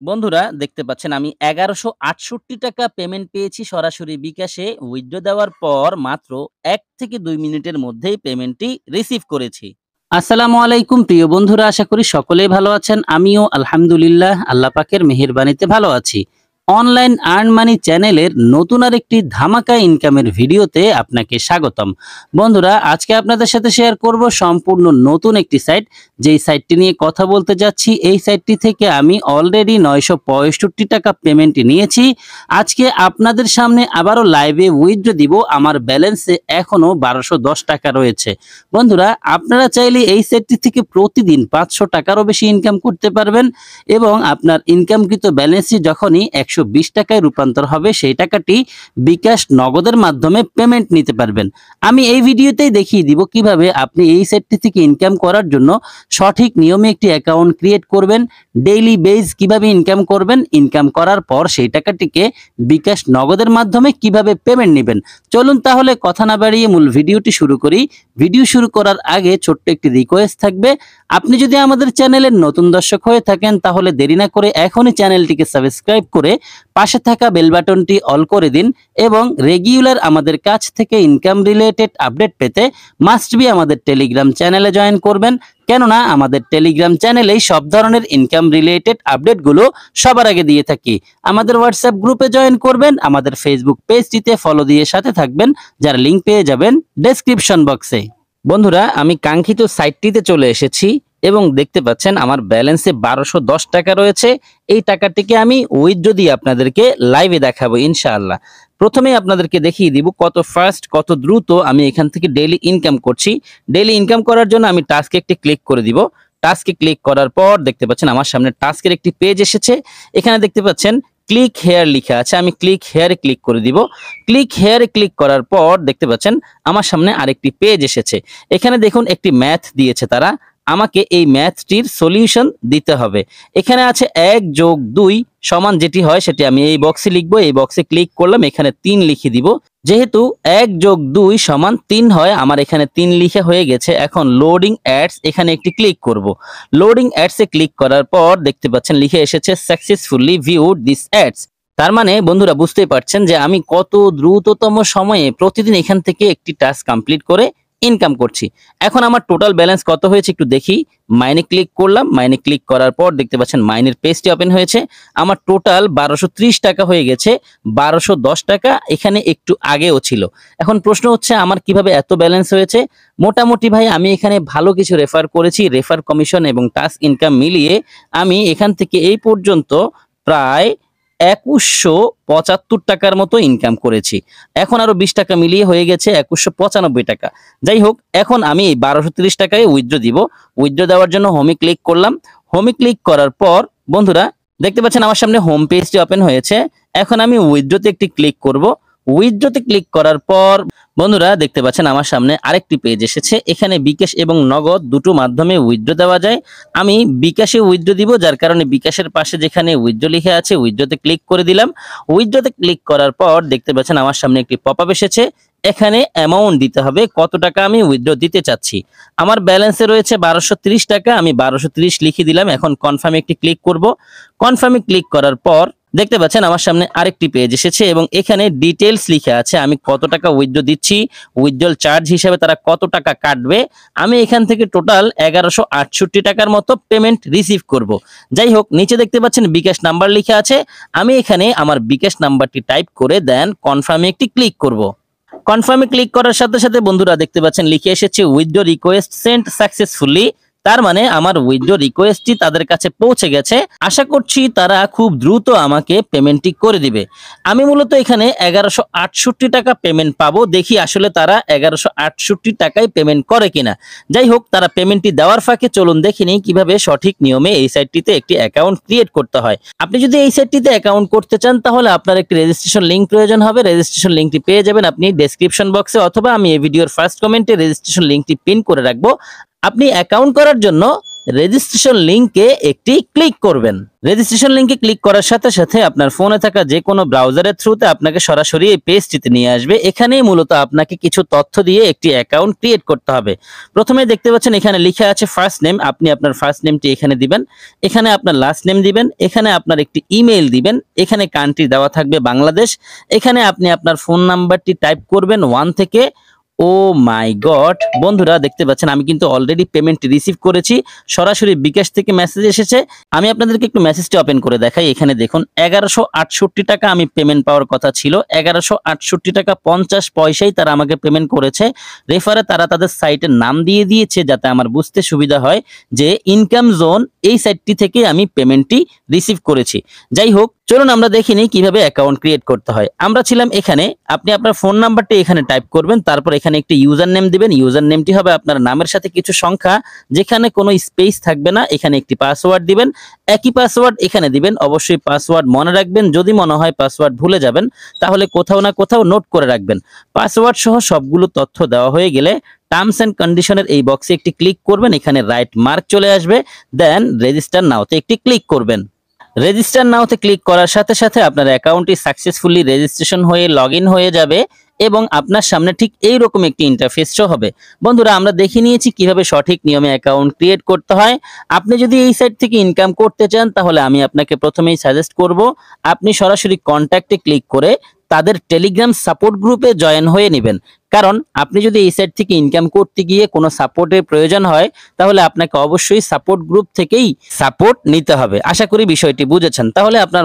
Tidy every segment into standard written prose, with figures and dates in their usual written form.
বন্ধুরা দেখতে পাচ্ছেন আমি ১১৬৮ টাকা পেমেন্ট পেয়েছি সরাসরি বিকাশে উইথড্র দেওয়ার পর মাত্র ১ থেকে ২ মিনিটের মধ্যেই পেমেন্টটি রিসিভ করেছি। আসসালামু আলাইকুম প্রিয় বন্ধুরা, আশা করি সকলেই ভালো আছেন। আমিও আলহামদুলিল্লাহ আল্লাহ পাকের মেহেরবানিতে ভালো আছি। অনলাইন আর্ন মানি চ্যানেলের নতুন আরেকটি ধামাকা ইনকামের ভিডিওতে আপনাকে স্বাগতম। বন্ধুরা আজকে আপনাদের সাথে শেয়ার করব সম্পূর্ণ নতুন একটি সাইট, যেই সাইটটি নিয়ে কথা বলতে যাচ্ছি। এই সাইটটি থেকে আমি অলরেডি ৯৬৫ টাকা পেমেন্ট নিয়েছি। আজকে আপনাদের সামনে আবারও লাইভে উইথড্র দিব। আমার ব্যালেন্সে এখনো ১২১০ টাকা রয়েছে। বন্ধুরা আপনারা চাইলে এই সাইটটি থেকে প্রতিদিন ৫০০ টাকারও বেশি ইনকাম করতে পারবেন এবং আপনার ইনকামকৃত ব্যালেন্সই যখনই ১২০ টাকায় রূপান্তর হবে সেই টাকাটি বিকাশ নগদের মাধ্যমে পেমেন্ট নিতে পারবেন। আমি এই ভিডিওতেই দেখিয়ে দিব কিভাবে আপনি এই সাইটটি থেকে ইনকাম করার জন্য সঠিক নিয়মে একটি অ্যাকাউন্ট ক্রিয়েট করবেন, ডেইলি বেজ কিভাবে ইনকাম করবেন, ইনকাম করার পর সেই টাকাটিকে বিকাশ নগদের মাধ্যমে কিভাবে পেমেন্ট নেবেন। চলুন তাহলে কথা না বাড়িয়ে মূল ভিডিওটি শুরু করি। ভিডিও শুরু করার আগে ছোট্ট একটি রিকোয়েস্ট থাকবে, আপনি যদি আমাদের চ্যানেলের নতুন দর্শক হয়ে থাকেন তাহলে দেরি না করে এখনই চ্যানেলটিকে সাবস্ক্রাইব করে পাশে থাকা বেল বাটনটি অল করে দিন এবং রেগুলার আমাদের কাছ থেকে ইনকাম রিলেটেড আপডেট পেতে মাস্ট বি আমাদের টেলিগ্রাম চ্যানেলে জয়েন করবেন, কেননা আমাদের টেলিগ্রাম চ্যানেলেই সব ধরনের ইনকাম রিলেটেড আপডেটগুলো সবার আগে দিয়ে থাকি। আমাদের হোয়াটসঅ্যাপ গ্রুপে জয়েন করবেন, আমাদের ফেসবুক পেজটিতে ফলো দিয়ে সাথে থাকবেন, যার লিঙ্ক পেয়ে যাবেন ডেসক্রিপশন বক্সে। বন্ধুরা আমি কাঙ্ক্ষিত সাইটটিতে চলে এসেছি এবং দেখতে পাচ্ছেন আমার ব্যালেন্সে ১২১০ টাকা রয়েছে। এই টাকাটিকে আমি উইথড্র দিয়ে আপনাদেরকে লাইভে দেখাবো ইনশাআল্লাহ। প্রথমে আপনাদেরকে দেখিয়ে দিব কত ফাস্ট কত দ্রুত আমি এখান থেকে ডেইলি ইনকাম করছি। ডেইলি ইনকাম করার জন্য আমি টাস্কে একটি ক্লিক করে দিব। টাস্কে ক্লিক করার পর দেখতে পাচ্ছেন আমার সামনে টাস্কের একটি পেজ এসেছে। এখানে দেখতে পাচ্ছেন ক্লিক হেয়ার লেখা আছে, আমি ক্লিক হেয়ারে ক্লিক করে দিব। ক্লিক হেয়ারে ক্লিক করার পর দেখতে পাচ্ছেন আমার সামনে আরেকটি পেজ এসেছে। এখানে দেখুন একটি ম্যাথ দিয়েছে তারা, আমাকে এই ম্যাথটির সলিউশন দিতে হবে। এখানে আছে ১+২ সমান যেটি হয় সেটি আমি এই বক্সে লিখবো। এই বক্সে ক্লিক করলাম, এখানে ৩ লিখে দিব। যেহেতু ১+২ সমান ৩ হয়, আমার এখানে ৩ লিখে হয়ে গেছে। এখন লোডিং অ্যাডস এখানে একটি ক্লিক করব। লোডিং অ্যাডসে ক্লিক করার পর দেখতে পাচ্ছেন লিখে এসেছে সাকসেসফুলি ভিউড দিস অ্যাডস। তার মানে বন্ধুরা বুঝতেই পারছেন যে আমি কত দ্রুততম সময়ে প্রতিদিন এখান থেকে একটি টাস্ক কমপ্লিট করে ইনকাম করছি। এখন আমার টোটাল ব্যালেন্স কত হয়েছে একটু দেখি। মাইনে ক্লিক করলাম, মাইনে ক্লিক করার পর দেখতে পাচ্ছেন মাইনের পেজটি ওপেন হয়েছে। আমার টোটাল ১২৩০ টাকা হয়ে গেছে। ১২১০ টাকা এখানে একটু আগেও ছিল। এখন প্রশ্ন হচ্ছে আমার কিভাবে এত ব্যালেন্স হয়েছে। মোটামুটি ভাই আমি এখানে ভালো কিছু রেফার করেছি, রেফার কমিশন এবং টাস্ক ইনকাম মিলিয়ে আমি এখান থেকে এই পর্যন্ত প্রায় ২১৭৫ টাকার মতো ইনকাম করেছি। এখন আরো ২০ টাকা মিলিয়ে হয়ে গেছে ২১৯৫ টাকা। যাই হোক, এখন আমি এই ১২৩০ টাকায় উইথড্র দিব। উইথড্র দেওয়ার জন্য হোমে ক্লিক করলাম। হোমে ক্লিক করার পর বন্ধুরা দেখতে পাচ্ছেন আমার সামনে হোম পেজটি ওপেন হয়েছে। এখন আমি উইথড্রতে একটি ক্লিক করব। উইথড্রতে ক্লিক করার পর বন্ধুরা দেখতে পাচ্ছেন আমার সামনে আরেকটি পেজ এসেছে। এখানে বিকাশ এবং নগদ দুটো মাধ্যমে উইথড্র দেওয়া যায়। আমি বিকাশে উইথড্র দিব, যার কারণে বিকাশের পাশে যেখানে উইথড্র লিখে আছে উইথড্রতে ক্লিক করে দিলাম। উইথড্রতে ক্লিক করার পর দেখতে পাচ্ছেন আমার সামনে একটি পপআপ এসেছে। এখানে অ্যামাউন্ট দিতে হবে, কত টাকা আমি উইথড্র দিতে চাচ্ছি। আমার ব্যালেন্সে রয়েছে ১২৩০ টাকা, আমি ১২৩০ লিখে দিলাম। এখন কনফার্মে একটি ক্লিক করব। কনফার্মে ক্লিক করার পর দেখতে পাচ্ছেন আমার সামনে আরেকটি পেজ এসেছে এবং এখানে ডিটেলস লিখা আছে আমি কত টাকা উইথড্র দিচ্ছি, উইথড্রল চার্জ হিসেবে তারা কত টাকা কাটবে। আমি এখান থেকে টোটাল ১১৬৮ টাকার মতো পেমেন্ট রিসিভ করব। যাই হোক, নিচে দেখতে পাচ্ছেন বিকাশ নাম্বার লিখা আছে। আমি এখানে আমার বিকাশ নাম্বারটি টাইপ করে দেন কনফার্মে একটি ক্লিক করব। কনফার্মে ক্লিক করার সাথে সাথে বন্ধুরা দেখতে পাচ্ছেন লিখে এসেছে উইথড্র রিকোয়েস্ট সেন্ট সাকসেসফুলি। তার মানে আমার উইথড্র রিকোয়েস্টটি তাদের কাছে পৌঁছে গেছে। আশা করছি তারা খুব দ্রুত আমাকে পেমেন্টটি করে দিবে। আমি মূলত এখানে ১১৬৮ টাকা পেমেন্ট পাবো। দেখি আসলে তারা ১১৬৮ টাকায় পেমেন্ট করে কিনা। যাই হোক, তারা পেমেন্টটি দেওয়ার ফাঁকে চলুন দেখে নিই কিভাবে সঠিক নিয়মে এই সাইটটিতে একটি অ্যাকাউন্ট ক্রিয়েট করতে হয়। আপনি যদি এই সাইটটিতে অ্যাকাউন্ট করতে চান তাহলে আপনার একটি রেজিস্ট্রেশন লিঙ্ক প্রয়োজন হবে। রেজিস্ট্রেশন লিঙ্কটি পেয়ে যাবেন আপনি ডেসক্রিপশন বক্সে, অথবা আমি এই ভিডিওর ফার্স্ট কমেন্টে রেজিস্ট্রেশন লিঙ্কটি পিন করে রাখবো। আপনি অ্যাকাউন্ট করার জন্য রেজিস্ট্রেশন লিংকে একটি ক্লিক করবেন। রেজিস্ট্রেশন লিংকে ক্লিক করার সাথে সাথে আপনার ফোনে থাকা যে কোনো ব্রাউজারের থ্রুতে আপনাকে সরাসরি এই পেজটিতে নিয়ে আসবে। এখানেই মূলত আপনাকে কিছু তথ্য দিয়ে একটি অ্যাকাউন্ট ক্রিয়েট করতে হবে। প্রথমে দেখতে পাচ্ছেন এখানে লেখা আছে ফার্স্ট নেম, আপনি আপনার ফার্স্ট নেমটি এখানে দিবেন, এখানে আপনার লাস্ট নেম দিবেন, এখানে আপনার একটি ইমেইল দিবেন, এখানে কান্ট্রি দেওয়া থাকবে বাংলাদেশ, এখানে আপনি আপনার ফোন নাম্বারটি টাইপ করবেন 1 থেকে। ও মাই গড বন্ধুরা, দেখতে পাচ্ছেন আমি কিন্তু অলরেডি পেমেন্ট রিসিভ করেছি, সরাসরি বিকাশ থেকে মেসেজ এসেছে। আমি আপনাদেরকে একটু মেসেজটি ওপেন করে দেখাই। এখানে দেখুন 1168 টাকা আমি পেমেন্ট পাওয়ার কথা ছিল, 1168 টাকা 50 পয়সায় তারা আমাকে পেমেন্ট করেছে। রেফারে তারা তাদের সাইটের নাম দিয়ে দিয়েছে যাতে আমার বুঝতে সুবিধা হয় যে ইনকাম জোন এই সাইটটি থেকে আমি পেমেন্টটি রিসিভ করেছি। যাই হোক, চলুন আমরা দেখি নিই কিভাবে অ্যাকাউন্ট ক্রিয়েট করতে হয়। আমরা ছিলাম এখানে, আপনি আপনার ফোন নাম্বারটি এখানে টাইপ করবেন, তারপর এখানে একটি ইউজার নেম দিবেন। ইউজার নেমটি হবে আপনার নামের সাথে কিছু সংখ্যা, যেখানে কোনো স্পেস থাকবে না। এখানে একটি পাসওয়ার্ড দিবেন, একই পাসওয়ার্ড এখানে দিবেন। অবশ্যই পাসওয়ার্ড মনে রাখবেন, যদি মনে হয় পাসওয়ার্ড ভুলে যাবেন তাহলে কোথাও না কোথাও নোট করে রাখবেন। পাসওয়ার্ড সহ সবগুলো তথ্য দেওয়া হয়ে গেলে টার্মস এন্ড কন্ডিশনের এই বক্সে একটি ক্লিক করবেন, এখানে রাইট মার্ক চলে আসবে, দেন রেজিস্টার নাওতে একটি ক্লিক করবেন। রেজিস্টার নাওতে ক্লিক করার সাথে সাথে আপনার অ্যাকাউন্টটি সাকসেসফুলি রেজিস্ট্রেশন হয়ে লগইন হয়ে যাবে এবং আপনার সামনে ঠিক এই রকম একটি ইন্টারফেস শো হবে। বন্ধুরা, আমরা দেখে নিয়েছি কিভাবে সঠিক নিয়মে অ্যাকাউন্ট ক্রিয়েট করতে হয়। আপনি যদি এই সাইট থেকে ইনকাম করতে চান তাহলে আমি আপনাকে প্রথমেই সাজেস্ট করব আপনি সরাসরি কন্ট্যাক্টে ক্লিক করে তাদের টেলিগ্রাম সাপোর্ট গ্রুপে জয়েন হয়ে নেবেন। কারণ আপনি যদি এই সাইট থেকে ইনকাম করতে গিয়ে কোনো সাপোর্টের প্রয়োজন হয় তাহলে আপনাকে অবশ্যই সাপোর্ট গ্রুপ থেকেই সাপোর্ট নিতে হবে। আশা করি বিষয়টি বুঝেছেন। তাহলে আপনার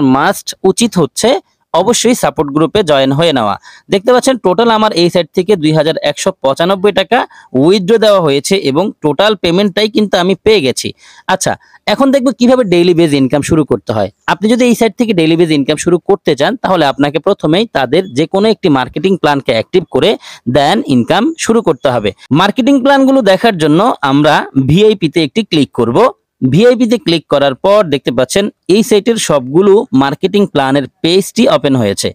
উচিত হচ্ছে অবশ্যই সাপোর্ট গ্রুপে জয়েন হয়ে নেওয়া। দেখতে পাচ্ছেন টোটাল আমার এই সাইট থেকে 2195 টাকা উইথড্র দেওয়া হয়েছে এবং টোটাল পেমেন্টটাই কিন্তু আমি পেয়ে গেছি। আচ্ছা, এখন দেখব কিভাবে ডেইলি বেজ ইনকাম শুরু করতে হয়। আপনি যদি এই সাইট থেকে ডেইলি বেজ ইনকাম শুরু করতে চান তাহলে আপনাকে প্রথমেই তাদের যে কোনো একটি মার্কেটিং প্ল্যানকে অ্যাক্টিভ করে দেন ইনকাম শুরু করতে হবে। মার্কেটিং প্ল্যানগুলো দেখার জন্য আমরা ভিআইপি তে একটি ক্লিক করব। ভিআইপি তে ক্লিক করার পর দেখতে পাচ্ছেন এই সাইটের সবগুলো মার্কেটিং প্ল্যানের পেজটি ওপেন হয়েছে।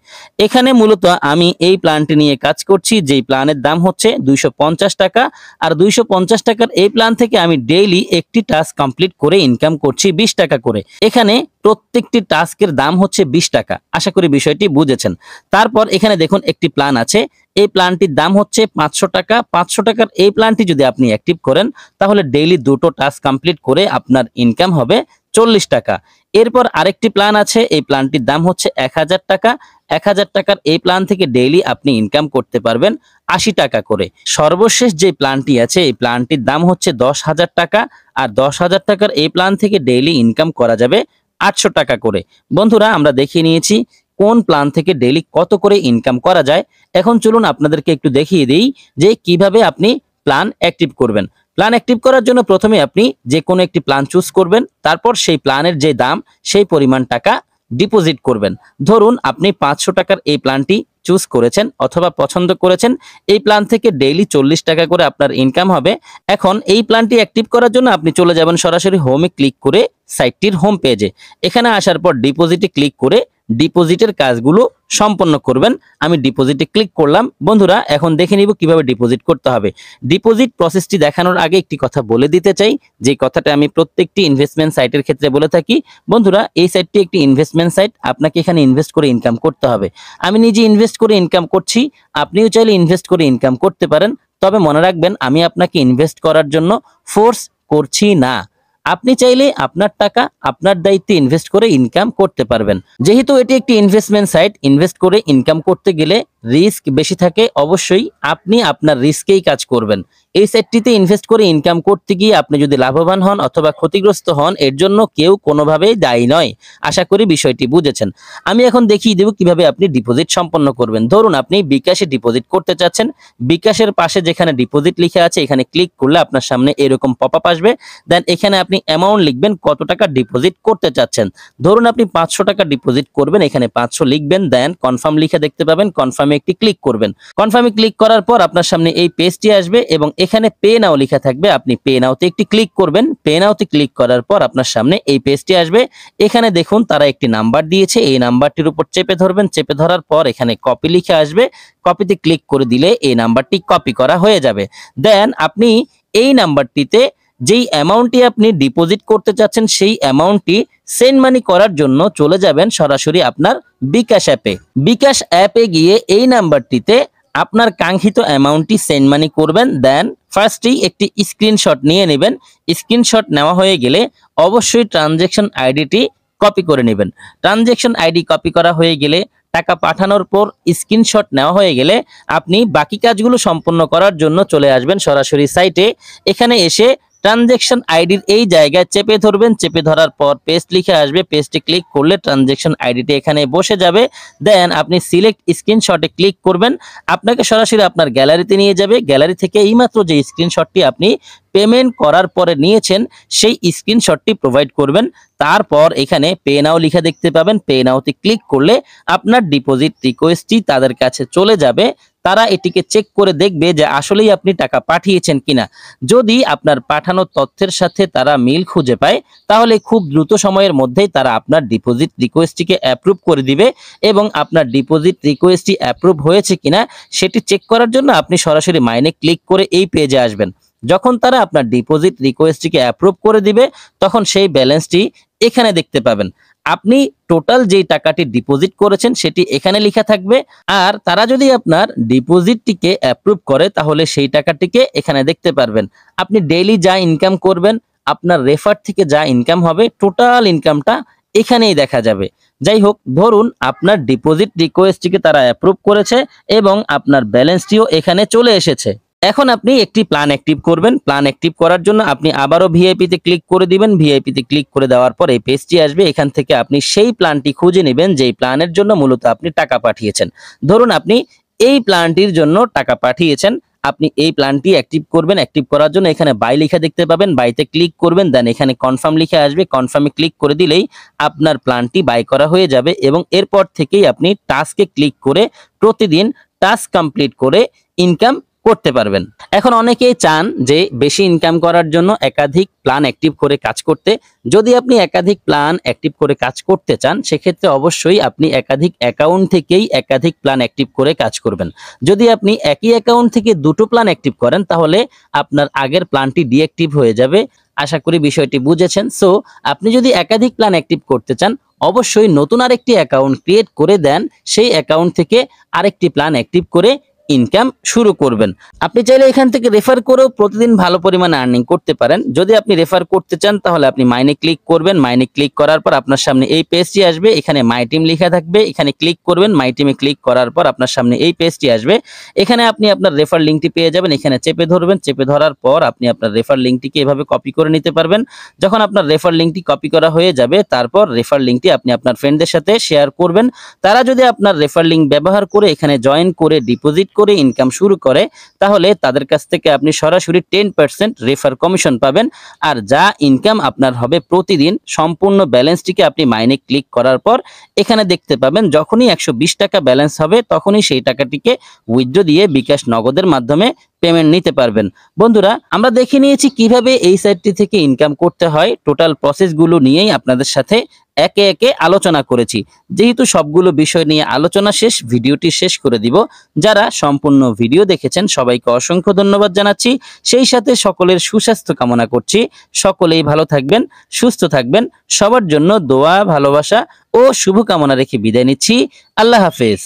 এখানে মূলত আমি এই প্ল্যানটি নিয়ে কাজ করছি, যেই প্ল্যানের দাম হচ্ছে 250 টাকা। আর 250 টাকার এই প্ল্যান থেকে আমি ডেইলি একটি টাস্ক কমপ্লিট করে ইনকাম করছি 20 টাকা করে। এখানে প্রত্যেকটি টাস্কের দাম হচ্ছে 20 টাকা। আশা করি বিষয়টি বুঝেছেন। তারপর এখানে দেখুন একটি প্ল্যান আছে, এই প্ল্যানটির দাম হচ্ছে 500 টাকা। 500 টাকার এই প্ল্যানটি যদি আপনি অ্যাক্টিভ করেন তাহলে ডেইলি দুটো টাস্ক কমপ্লিট করে আপনার ইনকাম হবে 40 টাকা। এরপর আরেকটি প্ল্যান আছে, এই প্ল্যানটির দাম হচ্ছে 1000 টাকা। 1000 টাকার এই প্ল্যান থেকে ডেইলি আপনি ইনকাম করতে পারবেন 80 টাকা করে। সর্বশেষ যে প্ল্যানটি আছে এই প্ল্যানটির দাম হচ্ছে 10,000 টাকা। আর 10,000 টাকার এই প্ল্যান থেকে ডেইলি ইনকাম করা যাবে 800 টাকা করে। বন্ধুরা, আমরা দেখিয়ে নিয়েছি কোন প্ল্যান থেকে ডেইলি কত করে ইনকাম করা যায়। এখন চলুন আপনাদেরকে একটু দেখিয়ে দিই যে কিভাবে আপনি প্ল্যান অ্যাক্টিভ করবেন। প্ল্যান অ্যাক্টিভ করার জন্য প্রথমে আপনি যে কোনো একটি প্ল্যান চুজ করবেন, তারপর সেই প্ল্যানের যে দাম সেই পরিমাণ টাকা ডিপোজিট করবেন। ধরুন আপনি 500 টাকার এই প্ল্যানটি চুজ করেছেন অথবা পছন্দ করেছেন, এই প্ল্যান থেকে ডেইলি 40 টাকা করে আপনার ইনকাম হবে। এখন এই প্ল্যানটি অ্যাক্টিভ করার জন্য আপনি চলে যাবেন সরাসরি হোমে ক্লিক করে সাইটটির হোম পেজে। এখানে আসার পর ডিপোজিটে ক্লিক করে ডিপোজিটের কাজগুলো সম্পন্ন করবেন। আমি ডিপোজিটে ক্লিক করলাম। বন্ধুরা, এখন দেখে নিব কিভাবে ডিপোজিট করতে হবে। ডিপোজিট প্রসেসটি দেখানোর আগে একটি কথা বলে দিতে চাই, যে কথাটা আমি প্রত্যেকটি ইনভেস্টমেন্ট সাইটের ক্ষেত্রে বলে থাকি। বন্ধুরা, এই সাইটটি একটি ইনভেস্টমেন্ট সাইট, আপনাকে এখানে ইনভেস্ট করে ইনকাম করতে হবে। আমি নিজে ইনভেস্ট করে ইনকাম করছি, আপনিও চাইলে ইনভেস্ট করে ইনকাম করতে পারেন। তবে মনে রাখবেন, আমি আপনাকে ইনভেস্ট করার জন্য ফোর্স করছি না। আপনি চাইলে আপনার টাকা আপনার দায়িত্বে ইনভেস্ট করে ইনকাম করতে পারবেন। যেহেতু এটি একটি ইনভেস্টমেন্ট সাইট, ইনভেস্ট করে ইনকাম করতে গেলে রিস্ক বেশি থাকে। অবশ্যই আপনি আপনার রিস্কেই কাজ করবেন। এই সাইটটিতে ইনভেস্ট করে ইনকাম করতে গিয়ে আপনি যদি লাভবান হন অথবা ক্ষতিগ্রস্ত হন, এর জন্য কেউ কোনোভাবেই দায়ী নয়। আশা করি বিষয়টি বুঝেছেন। আমি এখন দেখিয়ে দেব কিভাবে আপনি ডিপোজিট সম্পন্ন করবেন। ধরুন আপনি বিকাশে ডিপোজিট করতে চাচ্ছেন, বিকাশের পাশে যেখানে ডিপোজিট লেখা আছে এখানে ক্লিক করলে আপনার সামনে এরকম পপআপ আসবে। দেন এখানে আপনি অ্যামাউন্ট লিখবেন, কত টাকা ডিপোজিট করতে চাচ্ছেন। ধরুন আপনি 500 টাকা ডিপোজিট করবেন, এখানে 500 লিখবেন। দেন কনফার্ম লিখে দেখতে পাবেন, কনফার্মে একটি ক্লিক করবেন। কনফার্মে ক্লিক করার পর আপনার সামনে এই পেজটি আসবে এবং এখানে পে নাও লেখা থাকবে। আপনি পে নাওতে একটি ক্লিক করবেন। পে নাওতে ক্লিক করার পর আপনার সামনে এই পেজটি আসবে। এখানে দেখুন তারা একটি নাম্বার দিয়েছে, এই নাম্বারটির উপর চেপে ধরবেন। চেপে ধরার পর এখানে কপি লিখে আসবে, কপিতে ক্লিক করে দিলে এই নাম্বারটি কপি করা হয়ে যাবে। দেন আপনি এই নাম্বারটিতে যেই অ্যামাউন্টটি আপনি ডিপোজিট করতে চাচ্ছেন সেই অ্যামাউন্টটি সেন্ড মানি করার জন্য চলে যাবেন সরাসরি আপনার বিকাশ অ্যাপে। বিকাশ অ্যাপে গিয়ে এই নাম্বারটিতে আপনার কাঙ্ক্ষিত অ্যামাউন্টটি সেন্ড মানি করবেন। দেন ফার্স্টেই একটি স্ক্রিনশট নিয়ে নেবেন। স্ক্রিনশট নেওয়া হয়ে গেলে অবশ্যই ট্রানজ্যাকশন আইডিটি কপি করে নেবেন। ট্রানজ্যাকশন আইডি কপি করা হয়ে গেলে, টাকা পাঠানোর পর স্ক্রিনশট নেওয়া হয়ে গেলে আপনি বাকি কাজগুলো সম্পন্ন করার জন্য চলে আসবেন সরাসরি সাইটে। এখানে এসে ট্রানজ্যাকশন আইডির এই জায়গায় চেপে ধরবেন। চেপে ধরার পর পেস্ট লিখে আসবে, পেস্টে ক্লিক করলে ট্রানজ্যাকশন আইডিটি এখানে বসে যাবে। দেন আপনি সিলেক্ট স্ক্রিনশটে ক্লিক করবেন। আপনাকে সরাসরি আপনার গ্যালারিতে নিয়ে যাবে। গ্যালারি থেকে এইমাত্র যে স্ক্রিনশটটি আপনি পেমেন্ট করার পরে নিয়েছেন সেই স্ক্রিনশটটি প্রোভাইড করবেন। তারপর এখানে পে নাও লিখে দেখতে পাবেন। পে নাওতে ক্লিক করলে আপনার ডিপোজিট রিকোয়েস্টটি তাদের কাছে চলে যাবে। তারা এটিকে চেক করে দেখবে যে আসলেই আপনি টাকা পাঠিয়েছেন কিনা। যদি আপনার পাঠানোর তথ্যের সাথে তারা মিল খুঁজে পায় তাহলে খুব দ্রুত সময়ের মধ্যেই তারা আপনার ডিপোজিট রিকোয়েস্টটিকে অ্যাপ্রুভ করে দিবে এবং আপনার ডিপোজিট রিকোয়েস্টটি অ্যাপ্রুভ হয়েছে কিনা সেটি চেক করার জন্য আপনি সরাসরি মাইনে ক্লিক করে এই পেজে আসবেন। যখন তারা আপনার ডিপোজিট রিকোয়েস্টটিকে অ্যাপ্রুভ করে দিবে তখন সেই ব্যালেন্সটি এখানে দেখতে পাবেন। আপনি টোটাল যেই টাকাটি ডিপোজিট করেছেন সেটি এখানে লেখা থাকবে। আর তারা যদি আপনার ডিপোজিটটিকে অ্যাপ্রুভ করে তাহলে সেই টাকাটিকে এখানে দেখতে পারবেন। আপনি ডেইলি যা ইনকাম করবেন, আপনার রেফার থেকে যা ইনকাম হবে, টোটাল ইনকামটা এখানেই দেখা যাবে। যাই হোক, ধরুন আপনার ডিপোজিট রিকোয়েস্টটিকে তারা অ্যাপ্রুভ করেছে এবং আপনার ব্যালেন্সটিও এখানে চলে এসেছে। এখন আপনি একটি প্ল্যান অ্যাক্টিভ করবেন। প্ল্যান অ্যাক্টিভ করার জন্য আপনি আবারও ভিআইপিতে ক্লিক করে দিবেন। ভিআইপিতে ক্লিক করে দেওয়ার পর এই পেজটি আসবে। এখান থেকে আপনি সেই প্ল্যানটি খুঁজে নেবেন যেই প্ল্যানের জন্য মূলত আপনি টাকা পাঠিয়েছেন। ধরুন আপনি এই প্ল্যানটির জন্য টাকা পাঠিয়েছেন। আপনি এই প্ল্যানটি অ্যাক্টিভ করবেন। অ্যাক্টিভ করার জন্য এখানে বাই লেখা দেখতে পাবেন। বাইতে ক্লিক করবেন। দেন এখানে কনফার্ম লিখে আসবে। কনফার্মে ক্লিক করে দিলেই আপনার প্ল্যানটি বাই করা হয়ে যাবে এবং এরপর থেকেই আপনি টাস্কে ক্লিক করে প্রতিদিন টাস্ক কমপ্লিট করে ইনকাম করতে পারবেন। এখন অনেকেই চান যে বেশি ইনকাম করার জন্য একাধিক প্ল্যান অ্যাক্টিভ করে কাজ করতে। যদি আপনি একাধিক প্ল্যান অ্যাক্টিভ করে কাজ করতে চান সেক্ষেত্রে অবশ্যই আপনি একাধিক অ্যাকাউন্ট থেকেই একাধিক প্ল্যান অ্যাক্টিভ করে কাজ করবেন। যদি আপনি একই অ্যাকাউন্ট থেকে দুটো প্ল্যান অ্যাক্টিভ করেন তাহলে আপনার আগের প্ল্যানটি ডিঅ্যাক্টিভ হয়ে যাবে। আশা করি বিষয়টি বুঝেছেন। সো আপনি যদি একাধিক প্ল্যান অ্যাক্টিভ করতে চান অবশ্যই নতুন আরেকটি অ্যাকাউন্ট ক্রিয়েট করে দেন। সেই অ্যাকাউন্ট থেকে আরেকটি প্ল্যান অ্যাক্টিভ করে ইনকাম শুরু করবেন। আপনি চাইলে এখান থেকে রেফার করেও প্রতিদিন ভালো পরিমাণে আর্নিং করতে পারেন। যদি আপনি রেফার করতে চান তাহলে আপনি মাইনে ক্লিক করবেন। মাইনে ক্লিক করার পর আপনার সামনে এই পেজটি আসবে। এখানে মাই টিম লেখা থাকবে। এখানে ক্লিক করবেন। মাই টিমে ক্লিক করার পর আপনার সামনে এই পেজটি আসবে। এখানে আপনি আপনার রেফার লিঙ্কটি পেয়ে যাবেন। এখানে চেপে ধরবেন। চেপে ধরার পর আপনি আপনার রেফার লিঙ্কটিকে এভাবে কপি করে নিতে পারবেন। যখন আপনার রেফার লিঙ্কটি কপি করা হয়ে যাবে তারপর রেফার লিঙ্কটি আপনি আপনার ফ্রেন্ডদের সাথে শেয়ার করবেন। তারা যদি আপনার রেফার লিঙ্ক ব্যবহার করে এখানে জয়েন করে ডিপোজিট করে ইনকাম শুরু করে তাহলে তাদের কাছ থেকে আপনি সরাসরি 10% রেফার কমিশন পাবেন। আর যা ইনকাম আপনার হবে প্রতিদিন সম্পূর্ণ ব্যালেন্সটিকে আপনি মাইনে ক্লিক করার পর এখানে দেখতে পাবেন। যখনই 120 টাকা ব্যালেন্স হবে তখনই সেই টাকাটিকে উইথড্র দিয়ে বিকাশ নগদের মাধ্যমে পেমেন্ট নিতে পারবেন। বন্ধুরা, আমরা দেখে নিয়েছি কিভাবে এই সাইটটি থেকে ইনকাম করতে হয়। টোটাল প্রসেসগুলো নিয়েই আপনাদের সাথে একে একে আলোচনা করেছি। যেহেতু সবগুলো বিষয় নিয়ে আলোচনা শেষ, ভিডিওটি শেষ করে দিব। যারা সম্পূর্ণ ভিডিও দেখেছেন সবাইকে অসংখ্য ধন্যবাদ জানাচ্ছি। সেই সাথে সকলের সুস্বাস্থ্য কামনা করছি। সকলেই ভালো থাকবেন, সুস্থ থাকবেন। সবার জন্য দোয়া, ভালোবাসা ও শুভকামনা রেখে বিদায় নিচ্ছি। আল্লাহ হাফেজ।